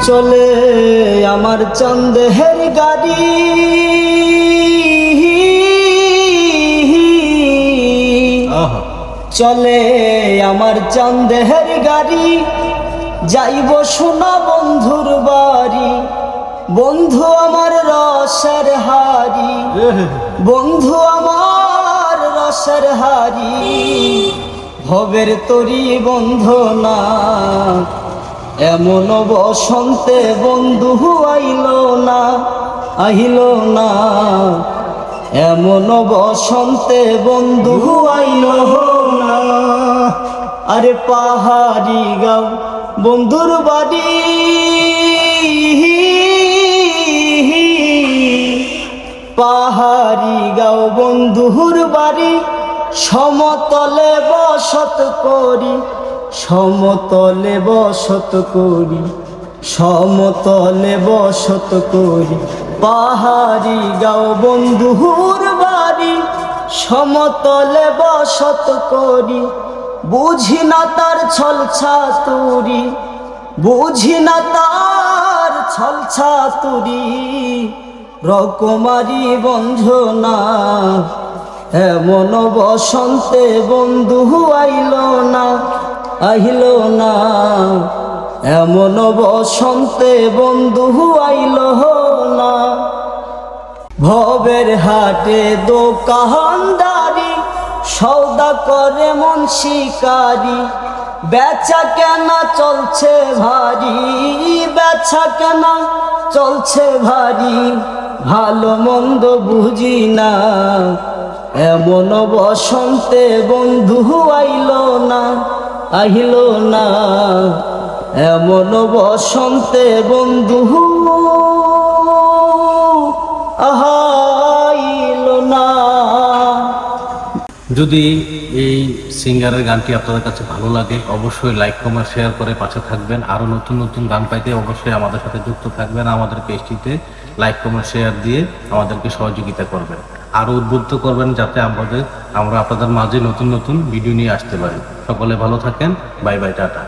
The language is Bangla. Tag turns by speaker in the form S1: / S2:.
S1: চলে আমার চাঁদের গাড়ি, চলে আমার চাঁদের গাড়ি, যাইব সোনা বন্ধুর বাড়ি। বন্ধু আমার রসের হাড়ি, বন্ধু আমার রসের হাড়ি, ভবের তরি বন্ধনা। এমন বসন্তে বন্ধু আইল না, আহিল না। এমন বসন্তে বন্ধু আইল না। আরে পাহাড়ি গাঁও বন্ধুর বাড়ি, পাহাড়ি গাঁও বন্ধুর বাড়ি। সমতলে বসত করি, সমতলে বসত করি, সমতলে বসত করি। পাহাড়ি গাঁও বন্ধুর বাড়ি, সমতলে বসত করি। বুঝি না তার ছল ছাতুরি, বুঝি না তার ছল ছাতুরি। রকমারি বঞ্জনা, এমন বসন্তে বন্ধু আইল না, আহিল না। এমন বসন্তে বন্ধু আইল না। ভবের হাটে দোকানদারি, সৌদা করে মন শিকারি। বেচা কেনা চলছে ভারী, বেচা কেনা চলছে ভারী। ভালো মন্দ বুঝি না, এমন বসন্তে বন্ধু আইল না, আহিল না। এমন বসন্তে বন্ধু আইল না।
S2: যদি এই সিঙ্গারের গানটি আপনাদের কাছে ভালো লাগে অবশ্যই লাইক কমেন্ট শেয়ার করে পাশে থাকবেন। আরও নতুন নতুন গান পাইতে অবশ্যই আমাদের সাথে যুক্ত থাকবেন। আমাদের পেজটিতে লাইক কমেন্ট শেয়ার দিয়ে আমাদেরকে সহযোগিতা করবেন, আরও উদ্বুদ্ধ করবেন যাতে আমরা আপনাদের মাঝে নতুন নতুন ভিডিও নিয়ে আসতে পারি। সকলে ভালো থাকেন, বাই বাই, টাটা।